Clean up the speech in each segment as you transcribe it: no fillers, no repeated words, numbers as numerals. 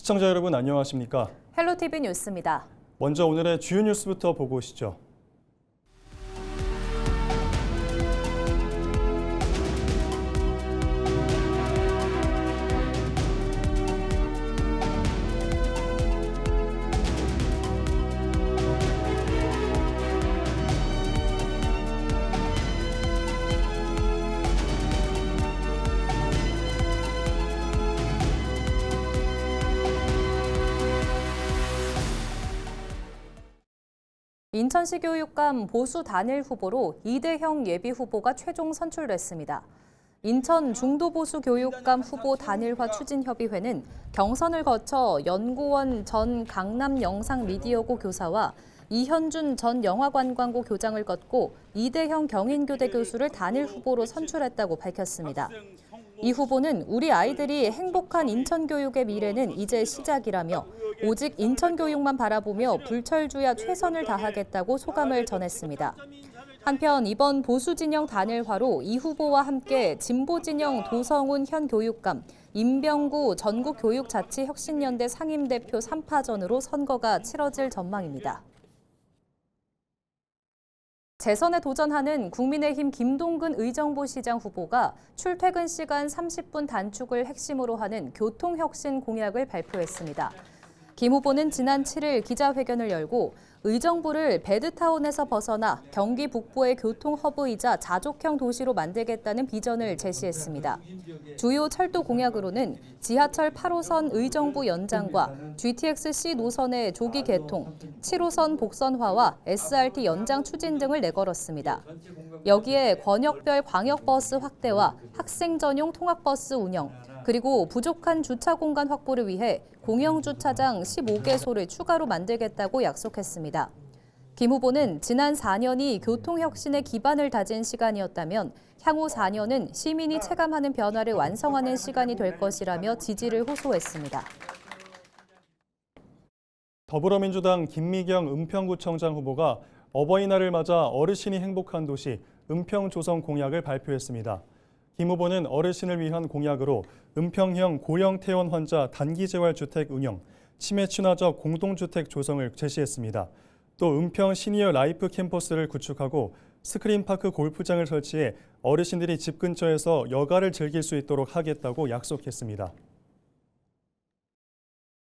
시청자 여러분 안녕하십니까? 헬로티비 뉴스입니다. 먼저 오늘의 주요 뉴스부터 보고 오시죠. 인천시 교육감 보수 단일 후보로 이대형 예비 후보가 최종 선출됐습니다. 인천 중도보수 교육감 후보 단일화 추진협의회는 경선을 거쳐 연구원 전 강남영상미디어고 교사와 이현준 전 영화관광고 교장을 꺾고 이대형 경인교대 교수를 단일 후보로 선출했다고 밝혔습니다. 이 후보는 우리 아이들이 행복한 인천교육의 미래는 이제 시작이라며 오직 인천교육만 바라보며 불철주야 최선을 다하겠다고 소감을 전했습니다. 한편 이번 보수진영 단일화로 이 후보와 함께 진보진영 도성훈 현 교육감, 임병구 전국교육자치혁신연대 상임대표 3파전으로 선거가 치러질 전망입니다. 재선에 도전하는 국민의힘 김동근 의정부시장 후보가 출퇴근 시간 30분 단축을 핵심으로 하는 교통혁신 공약을 발표했습니다. 김 후보는 지난 7일 기자회견을 열고 의정부를 배드타운에서 벗어나 경기 북부의 교통허브이자 자족형 도시로 만들겠다는 비전을 제시했습니다. 주요 철도 공약으로는 지하철 8호선 의정부 연장과 GTX-C 노선의 조기 개통, 7호선 복선화와 SRT 연장 추진 등을 내걸었습니다. 여기에 권역별 광역버스 확대와 학생 전용 통학버스 운영, 그리고 부족한 주차 공간 확보를 위해 공영주차장 15개소를 추가로 만들겠다고 약속했습니다. 김 후보는 지난 4년이 교통혁신의 기반을 다진 시간이었다면 향후 4년은 시민이 체감하는 변화를 완성하는 시간이 될 것이라며 지지를 호소했습니다. 더불어민주당 김미경 은평구청장 후보가 어버이날을 맞아 어르신이 행복한 도시 은평 조성 공약을 발표했습니다. 김 후보는 어르신을 위한 공약으로 은평형 고령 퇴원 환자 단기재활주택 운영, 치매 친화적 공동주택 조성을 제시했습니다. 또 은평 시니어 라이프 캠퍼스를 구축하고 스크린파크 골프장을 설치해 어르신들이 집 근처에서 여가를 즐길 수 있도록 하겠다고 약속했습니다.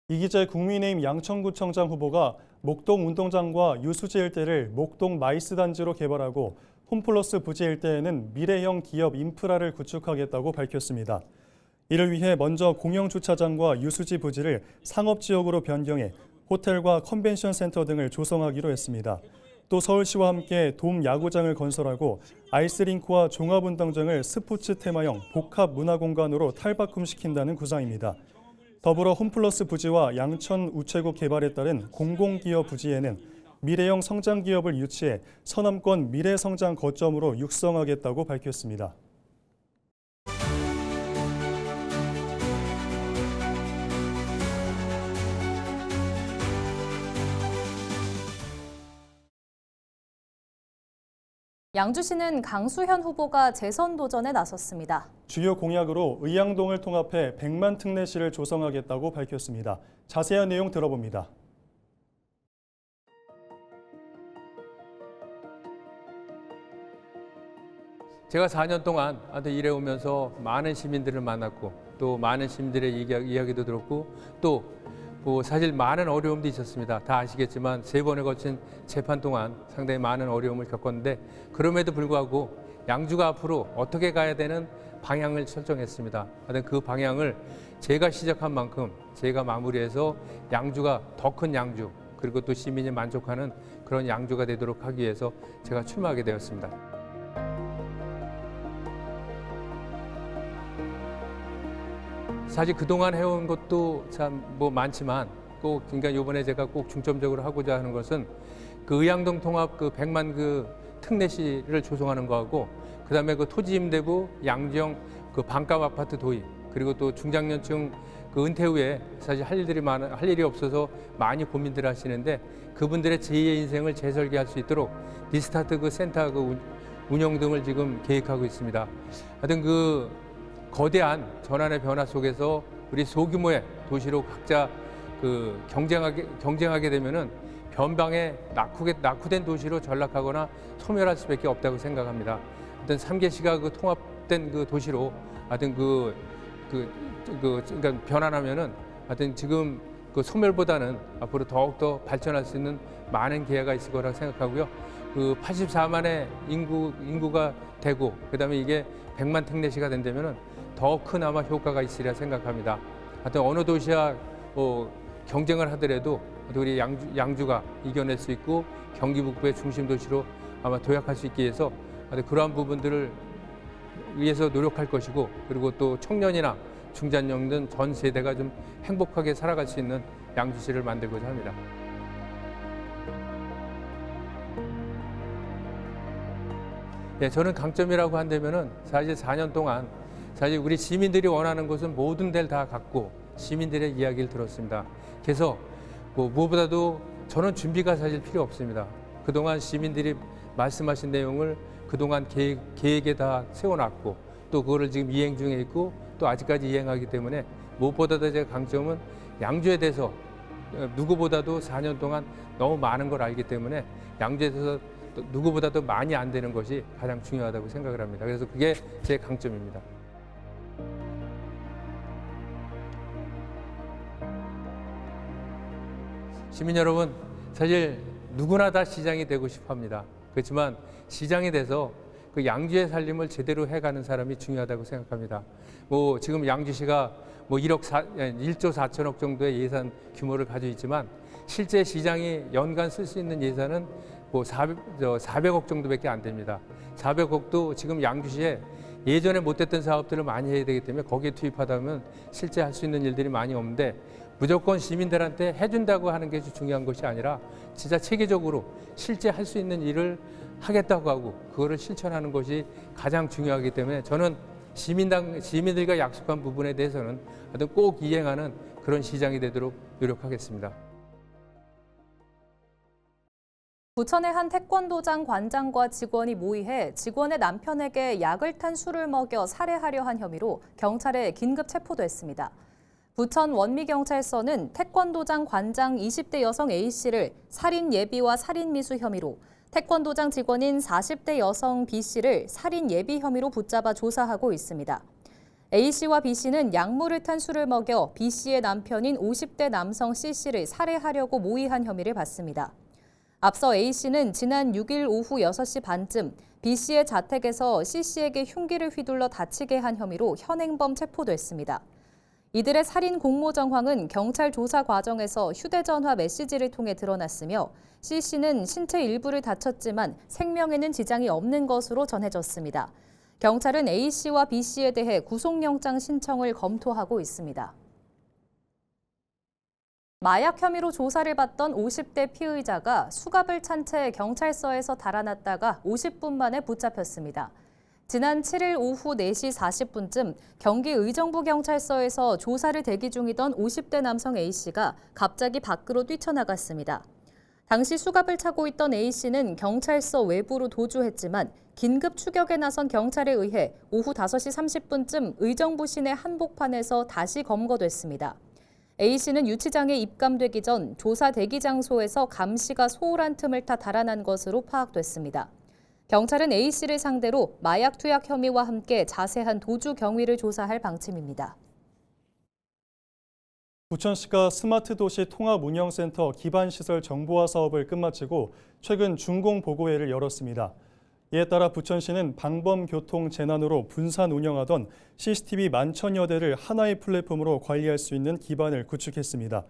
이기재 국민의힘 양천구청장 후보가 목동 운동장과 유수지 일대를 목동 마이스 단지로 개발하고 홈플러스 부지 일대에는 미래형 기업 인프라를 구축하겠다고 밝혔습니다. 이를 위해 먼저 공영주차장과 유수지 부지를 상업지역으로 변경해 호텔과 컨벤션 센터 등을 조성하기로 했습니다. 또 서울시와 함께 돔 야구장을 건설하고 아이스링크와 종합운동장을 스포츠 테마형 복합 문화공간으로 탈바꿈시킨다는 구상입니다. 더불어 홈플러스 부지와 양천 우체국 개발에 따른 공공기업 부지에는 미래형 성장기업을 유치해 서남권 미래성장 거점으로 육성하겠다고 밝혔습니다. 양주시는 강수현 후보가 재선 도전에 나섰습니다. 주요 공약으로 의양동을 통합해 100만 특례시를 조성하겠다고 밝혔습니다. 자세한 내용 들어봅니다. 제가 4년 동안 일해오면서 많은 시민들을 만났고 또 많은 시민들의 이야기도 들었고 또 사실 많은 어려움도 있었습니다. 다 아시겠지만 3번에 거친 재판 동안 상당히 많은 어려움을 겪었는데 그럼에도 불구하고 양주가 앞으로 어떻게 가야 되는 방향을 설정했습니다. 그 방향을 제가 시작한 만큼 제가 마무리해서 양주가 더 큰 양주 그리고 또 시민이 만족하는 그런 양주가 되도록 하기 위해서 제가 출마하게 되었습니다. 사실 그동안 해온 것도 참 많지만 꼭 그러니까 이번에 제가 꼭 중점적으로 하고자 하는 것은 그 의양동 통합 100만 특례시를 조성하는 거하고 그다음에 토지 임대부 양지형 반값 아파트 도입 그리고 또 중장년층 은퇴 후에 사실 할 일이 없어서 많이 고민들 하시는데 그분들의 제2의 인생을 재설계할 수 있도록 리스타트 센터 운영 등을 지금 계획하고 있습니다. 하여튼 거대한 전환의 변화 속에서 우리 소규모의 도시로 각자 경쟁하게 되면은 변방에 낙후된 도시로 전락하거나 소멸할 수밖에 없다고 생각합니다. 어떤 3개시가 그 통합된 그 도시로 하여튼 그러니까 변환하면은 하여튼 지금 그 소멸보다는 앞으로 더욱더 발전할 수 있는 많은 기회가 있을 거라고 생각하고요. 그 84만의 인구가 되고 그다음에 이게 100만 택내시가 된다면은 더 큰 아마 효과가 있으리라 생각합니다. 하여튼 어느 도시와 경쟁을 하더라도 우리 양주가 이겨낼 수 있고 경기 북부의 중심 도시로 아마 도약할 수 있기 위해서 그러한 부분들을 위해서 노력할 것이고 그리고 또 청년이나 중장년 등 전 세대가 좀 행복하게 살아갈 수 있는 양주시를 만들고자 합니다. 네, 저는 강점이라고 한다면은 사실 4년 동안 사실 우리 시민들이 원하는 것은 모든 데를 다 갖고 시민들의 이야기를 들었습니다. 그래서 무엇보다도 저는 준비가 사실 필요 없습니다. 그동안 시민들이 말씀하신 내용을 그동안 계획에 다 세워놨고 또 그거를 지금 이행 중에 있고 또 아직까지 이행하기 때문에 무엇보다도 제 강점은 양주에 대해서 누구보다도 4년 동안 너무 많은 걸 알기 때문에 양주에 대해서 누구보다도 많이 안 되는 것이 가장 중요하다고 생각을 합니다. 그래서 그게 제 강점입니다. 시민 여러분, 사실 누구나 다 시장이 되고 싶어 합니다. 그렇지만 시장이 돼서 그 양주의 살림을 제대로 해가는 사람이 중요하다고 생각합니다. 지금 양주시가 1조 4천억 정도의 예산 규모를 가지고 있지만 실제 시장이 연간 쓸 수 있는 예산은 400억 정도밖에 안 됩니다. 400억도 지금 양주시에 예전에 못했던 사업들을 많이 해야 되기 때문에 거기에 투입하다 보면 실제 할 수 있는 일들이 많이 없는데 무조건 시민들한테 해준다고 하는 게 중요한 것이 아니라 진짜 체계적으로 실제 할 수 있는 일을 하겠다고 하고 그거를 실천하는 것이 가장 중요하기 때문에 저는 시민들과 약속한 부분에 대해서는 하여튼 꼭 이행하는 그런 시장이 되도록 노력하겠습니다. 부천의 한 태권도장 관장과 직원이 모의해 직원의 남편에게 약을 탄 술을 먹여 살해하려 한 혐의로 경찰에 긴급 체포됐습니다. 부천 원미경찰서는 태권도장 관장 20대 여성 A씨를 살인 예비와 살인 미수 혐의로 태권도장 직원인 40대 여성 B씨를 살인 예비 혐의로 붙잡아 조사하고 있습니다. A씨와 B씨는 약물을 탄 술을 먹여 B씨의 남편인 50대 남성 C씨를 살해하려고 모의한 혐의를 받습니다. 앞서 A씨는 지난 6일 오후 6시 반쯤 B씨의 자택에서 C씨에게 흉기를 휘둘러 다치게 한 혐의로 현행범 체포됐습니다. 이들의 살인 공모 정황은 경찰 조사 과정에서 휴대전화 메시지를 통해 드러났으며 C씨는 신체 일부를 다쳤지만 생명에는 지장이 없는 것으로 전해졌습니다. 경찰은 A씨와 B씨에 대해 구속영장 신청을 검토하고 있습니다. 마약 혐의로 조사를 받던 50대 피의자가 수갑을 찬 채 경찰서에서 달아났다가 50분 만에 붙잡혔습니다. 지난 7일 오후 4시 40분쯤 경기 의정부 경찰서에서 조사를 대기 중이던 50대 남성 A씨가 갑자기 밖으로 뛰쳐나갔습니다. 당시 수갑을 차고 있던 A씨는 경찰서 외부로 도주했지만 긴급 추격에 나선 경찰에 의해 오후 5시 30분쯤 의정부 시내 한복판에서 다시 검거됐습니다. A씨는 유치장에 입감되기 전 조사 대기 장소에서 감시가 소홀한 틈을 타 달아난 것으로 파악됐습니다. 경찰은 A씨를 상대로 마약 투약 혐의와 함께 자세한 도주 경위를 조사할 방침입니다. 부천시가 스마트 도시 통합 운영센터 기반시설 정보화 사업을 끝마치고 최근 준공 보고회를 열었습니다. 이에 따라 부천시는 방범 교통 재난으로 분산 운영하던 CCTV 11,000여 대를 하나의 플랫폼으로 관리할 수 있는 기반을 구축했습니다.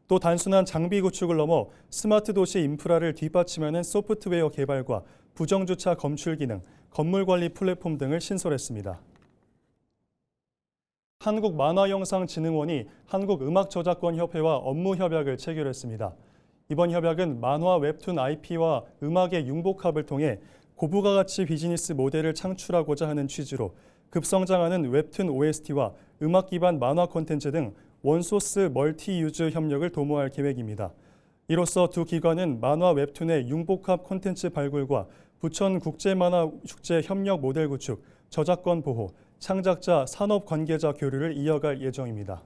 또 단순한 장비 구축을 넘어 스마트 도시 인프라를 뒷받침하는 소프트웨어 개발과 부정주차 검출 기능, 건물 관리 플랫폼 등을 신설했습니다. 한국만화영상진흥원이 한국음악저작권협회와 업무 협약을 체결했습니다. 이번 협약은 만화 웹툰 IP와 음악의 융복합을 통해 고부가 가치 비즈니스 모델을 창출하고자 하는 취지로 급성장하는 웹툰 OST와 음악 기반 만화 콘텐츠 등 원소스 멀티 유즈 협력을 도모할 계획입니다. 이로써 두 기관은 만화 웹툰의 융복합 콘텐츠 발굴과 부천 국제만화축제 협력 모델 구축, 저작권 보호, 창작자, 산업 관계자 교류를 이어갈 예정입니다.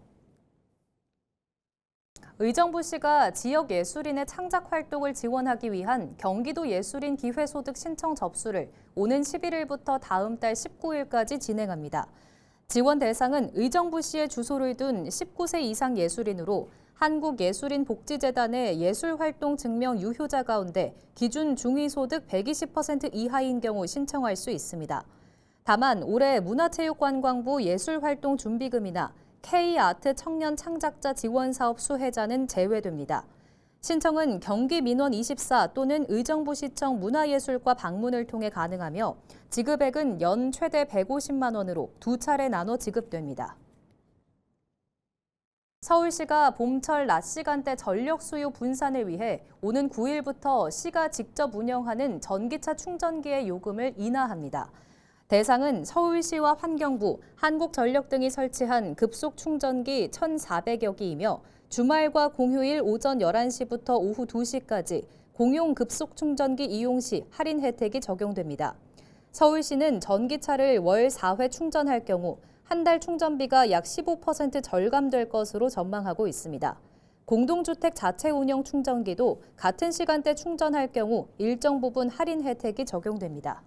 의정부시가 지역 예술인의 창작 활동을 지원하기 위한 경기도 예술인 기회소득 신청 접수를 오는 11일부터 다음 달 19일까지 진행합니다. 지원 대상은 의정부시에 주소를 둔 19세 이상 예술인으로 한국예술인복지재단의 예술활동 증명 유효자 가운데 기준 중위소득 120% 이하인 경우 신청할 수 있습니다. 다만 올해 문화체육관광부 예술활동준비금이나 K아트 청년 창작자 지원사업 수혜자는 제외됩니다. 신청은 경기민원24 또는 의정부시청 문화예술과 방문을 통해 가능하며 지급액은 연 최대 150만 원으로 두 차례 나눠 지급됩니다. 서울시가 봄철 낮 시간대 전력 수요 분산을 위해 오는 9일부터 시가 직접 운영하는 전기차 충전기의 요금을 인하합니다. 대상은 서울시와 환경부, 한국전력 등이 설치한 급속 충전기 1,400여 기이며 주말과 공휴일 오전 11시부터 오후 2시까지 공용 급속 충전기 이용 시 할인 혜택이 적용됩니다. 서울시는 전기차를 월 4회 충전할 경우 한 달 충전비가 약 15% 절감될 것으로 전망하고 있습니다. 공동주택 자체 운영 충전기도 같은 시간대 충전할 경우 일정 부분 할인 혜택이 적용됩니다.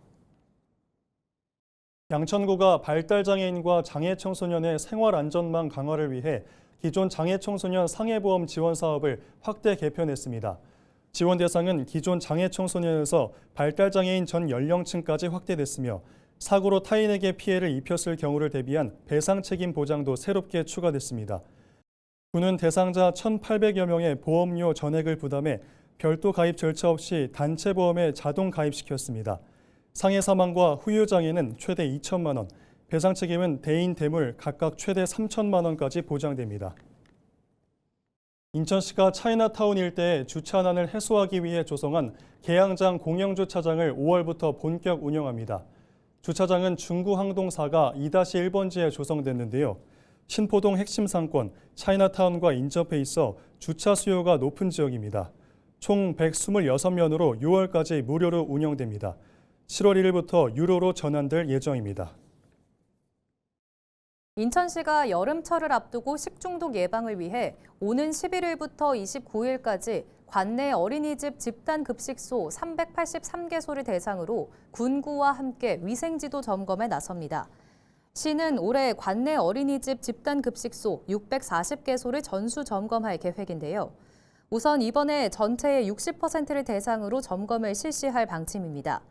양천구가 발달장애인과 장애청소년의 생활안전망 강화를 위해 기존 장애청소년 상해보험 지원 사업을 확대 개편했습니다. 지원 대상은 기존 장애청소년에서 발달장애인 전 연령층까지 확대됐으며 사고로 타인에게 피해를 입혔을 경우를 대비한 배상 책임 보장도 새롭게 추가됐습니다. 구는 대상자 1,800여 명의 보험료 전액을 부담해 별도 가입 절차 없이 단체 보험에 자동 가입시켰습니다. 상해 사망과 후유 장애는 최대 2천만 원, 배상 책임은 대인 대물 각각 최대 3천만 원까지 보장됩니다. 인천시가 차이나타운 일대의 주차난을 해소하기 위해 조성한 계양장 공영주차장을 5월부터 본격 운영합니다. 주차장은 중구항동4가 2-1번지에 조성됐는데요. 신포동 핵심 상권, 차이나타운과 인접해 있어 주차 수요가 높은 지역입니다. 총 126면으로 6월까지 무료로 운영됩니다. 7월 1일부터 유료로 전환될 예정입니다. 인천시가 여름철을 앞두고 식중독 예방을 위해 오는 11일부터 29일까지 관내 어린이집 집단급식소 383개소를 대상으로 군구와 함께 위생지도 점검에 나섭니다. 시는 올해 관내 어린이집 집단급식소 640개소를 전수 점검할 계획인데요. 우선 이번에 전체의 60%를 대상으로 점검을 실시할 방침입니다.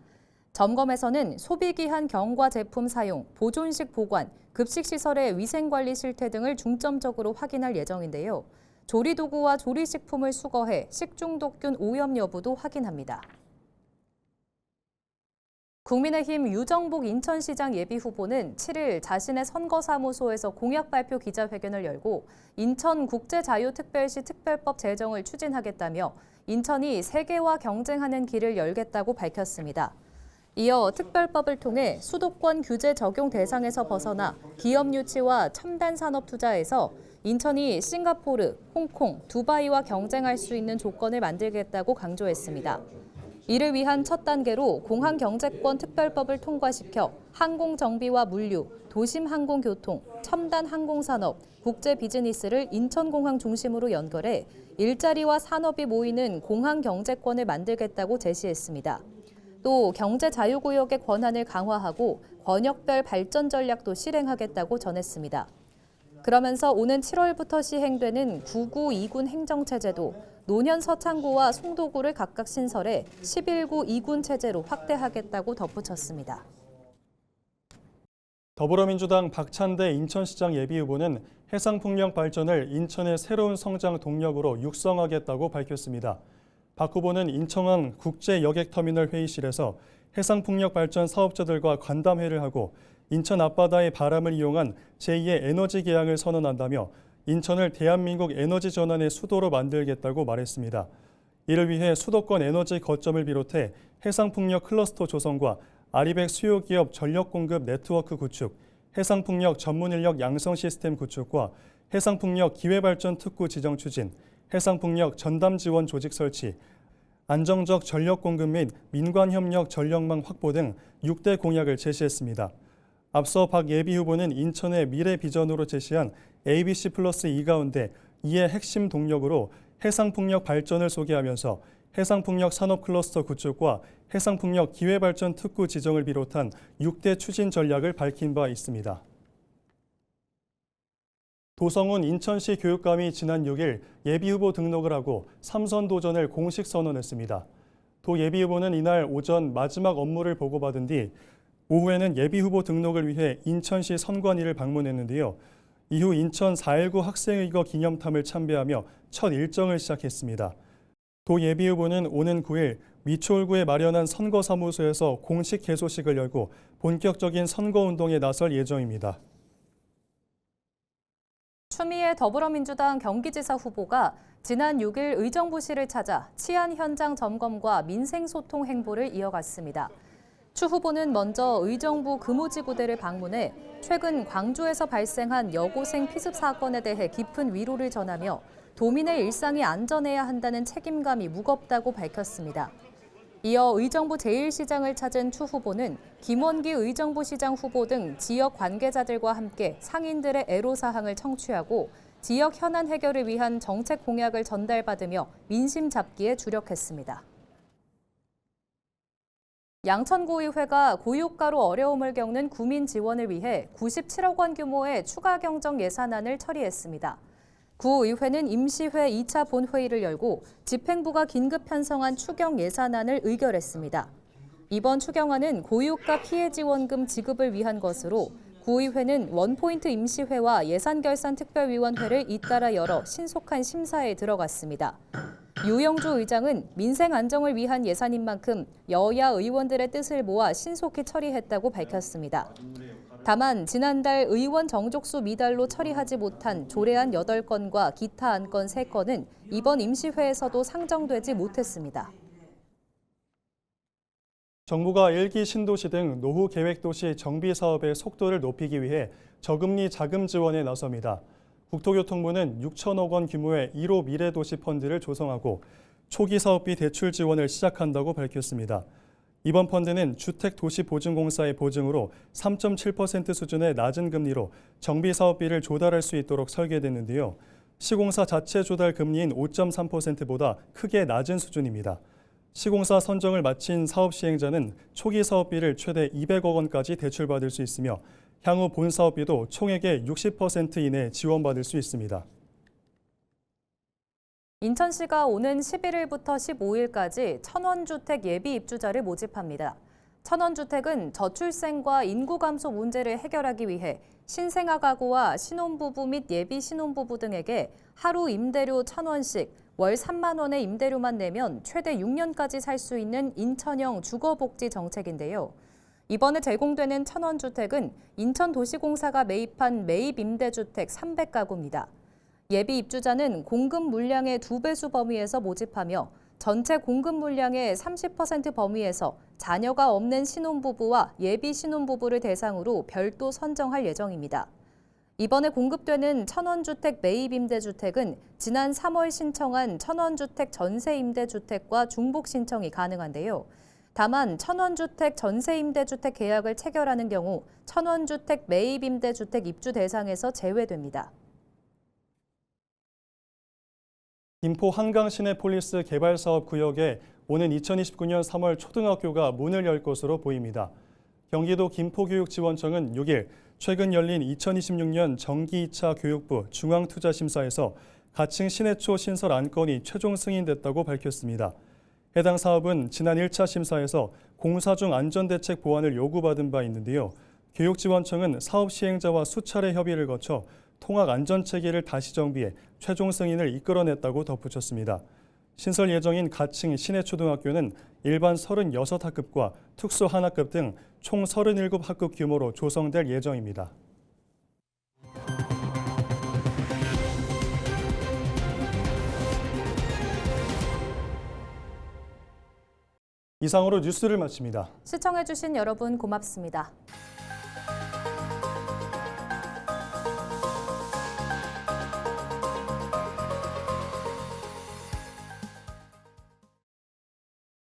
점검에서는 소비기한 경과 제품 사용, 보존식 보관, 급식시설의 위생관리 실태 등을 중점적으로 확인할 예정인데요. 조리도구와 조리식품을 수거해 식중독균 오염 여부도 확인합니다. 국민의힘 유정복 인천시장 예비후보는 7일 자신의 선거사무소에서 공약 발표 기자회견을 열고 인천국제자유특별시 특별법 제정을 추진하겠다며 인천이 세계와 경쟁하는 길을 열겠다고 밝혔습니다. 이어 특별법을 통해 수도권 규제 적용 대상에서 벗어나 기업 유치와 첨단 산업 투자에서 인천이 싱가포르, 홍콩, 두바이와 경쟁할 수 있는 조건을 만들겠다고 강조했습니다. 이를 위한 첫 단계로 공항경제권 특별법을 통과시켜 항공정비와 물류, 도심항공교통, 첨단 항공산업, 국제 비즈니스를 인천공항 중심으로 연결해 일자리와 산업이 모이는 공항경제권을 만들겠다고 제시했습니다. 또 경제자유구역의 권한을 강화하고 권역별 발전 전략도 실행하겠다고 전했습니다. 그러면서 오는 7월부터 시행되는 9구 2군 행정체제도 노년 서창구와 송도구를 각각 신설해 11구 2군 체제로 확대하겠다고 덧붙였습니다. 더불어민주당 박찬대 인천시장 예비후보는 해상풍력 발전을 인천의 새로운 성장 동력으로 육성하겠다고 밝혔습니다. 박 후보는 인천항 국제여객터미널 회의실에서 해상풍력 발전 사업자들과 간담회를 하고 인천 앞바다의 바람을 이용한 제2의 에너지 개항을 선언한다며 인천을 대한민국 에너지 전환의 수도로 만들겠다고 말했습니다. 이를 위해 수도권 에너지 거점을 비롯해 해상풍력 클러스터 조성과 아리백 수요기업 전력 공급 네트워크 구축, 해상풍력 전문인력 양성 시스템 구축과 해상풍력 기회발전 특구 지정 추진, 해상풍력 전담 지원 조직 설치, 안정적 전력 공급 및 민관협력 전력망 확보 등 6대 공약을 제시했습니다. 앞서 박 예비후보는 인천의 미래 비전으로 제시한 ABC+2 가운데 이에 핵심 동력으로 해상풍력 발전을 소개하면서 해상풍력 산업클러스터 구축과 해상풍력 기회발전 특구 지정을 비롯한 6대 추진 전략을 밝힌 바 있습니다. 도성훈 인천시 교육감이 지난 6일 예비후보 등록을 하고 3선 도전을 공식 선언했습니다. 도 예비후보는 이날 오전 마지막 업무를 보고받은 뒤 오후에는 예비후보 등록을 위해 인천시 선관위를 방문했는데요. 이후 인천 4.19 학생의거 기념탐을 참배하며 첫 일정을 시작했습니다. 도 예비후보는 오는 9일 미추홀구에 마련한 선거사무소에서 공식 개소식을 열고 본격적인 선거운동에 나설 예정입니다. 추미애 더불어민주당 경기지사 후보가 지난 6일 의정부시를 찾아 치안 현장 점검과 민생소통 행보를 이어갔습니다. 추 후보는 먼저 의정부 금호지구대를 방문해 최근 광주에서 발생한 여고생 피습 사건에 대해 깊은 위로를 전하며 도민의 일상이 안전해야 한다는 책임감이 무겁다고 밝혔습니다. 이어 의정부 제1시장을 찾은 추 후보는 김원기 의정부시장 후보 등 지역 관계자들과 함께 상인들의 애로사항을 청취하고 지역 현안 해결을 위한 정책 공약을 전달받으며 민심 잡기에 주력했습니다. 양천구의회가 고유가로 어려움을 겪는 구민 지원을 위해 97억 원 규모의 추가 경정 예산안을 처리했습니다. 구의회는 임시회 2차 본회의를 열고 집행부가 긴급 편성한 추경 예산안을 의결했습니다. 이번 추경안은 고유가 피해 지원금 지급을 위한 것으로 구의회는 원포인트 임시회와 예산결산특별위원회를 잇따라 열어 신속한 심사에 들어갔습니다. 유영주 의장은 민생 안정을 위한 예산인 만큼 여야 의원들의 뜻을 모아 신속히 처리했다고 밝혔습니다. 다만 지난달 의원 정족수 미달로 처리하지 못한 조례안 8건과 기타 안건 3건은 이번 임시회에서도 상정되지 못했습니다. 정부가 1기 신도시 등 노후 계획도시 정비 사업의 속도를 높이기 위해 저금리 자금 지원에 나섭니다. 국토교통부는 6천억 원 규모의 1호 미래도시 펀드를 조성하고 초기 사업비 대출 지원을 시작한다고 밝혔습니다. 이번 펀드는 주택도시보증공사의 보증으로 3.7% 수준의 낮은 금리로 정비 사업비를 조달할 수 있도록 설계됐는데요. 시공사 자체 조달 금리인 5.3%보다 크게 낮은 수준입니다. 시공사 선정을 마친 사업 시행자는 초기 사업비를 최대 200억 원까지 대출받을 수 있으며 향후 본 사업비도 총액의 60% 이내 지원받을 수 있습니다. 인천시가 오는 11일부터 15일까지 천원주택 예비 입주자를 모집합니다. 천원주택은 저출생과 인구 감소 문제를 해결하기 위해 신생아 가구와 신혼부부 및 예비 신혼부부 등에게 하루 임대료 1,000원씩 월 3만 원의 임대료만 내면 최대 6년까지 살 수 있는 인천형 주거복지 정책인데요. 이번에 제공되는 천원주택은 인천도시공사가 매입한 매입임대주택 300가구입니다. 예비 입주자는 공급 물량의 2배수 범위에서 모집하며 전체 공급 물량의 30% 범위에서 자녀가 없는 신혼부부와 예비 신혼부부를 대상으로 별도 선정할 예정입니다. 이번에 공급되는 천원주택 매입임대주택은 지난 3월 신청한 천원주택 전세임대주택과 중복 신청이 가능한데요. 다만 천원주택 전세임대주택 계약을 체결하는 경우 천원주택 매입임대주택 입주 대상에서 제외됩니다. 김포 한강 시내폴리스 개발사업 구역에 오는 2029년 3월 초등학교가 문을 열 것으로 보입니다. 경기도 김포교육지원청은 6일 최근 열린 2026년 정기 2차 교육부 중앙투자심사에서 가칭 시내초 신설 안건이 최종 승인됐다고 밝혔습니다. 해당 사업은 지난 1차 심사에서 공사 중 안전대책 보완을 요구받은 바 있는데요. 교육지원청은 사업 시행자와 수차례 협의를 거쳐 통학 안전체계를 다시 정비해 최종 승인을 이끌어냈다고 덧붙였습니다. 신설 예정인 가칭 시내초등학교는 일반 36학급과 특수 한학급 등 총 37학급 규모로 조성될 예정입니다. 이상으로 뉴스를 마칩니다. 시청해주신 여러분 고맙습니다.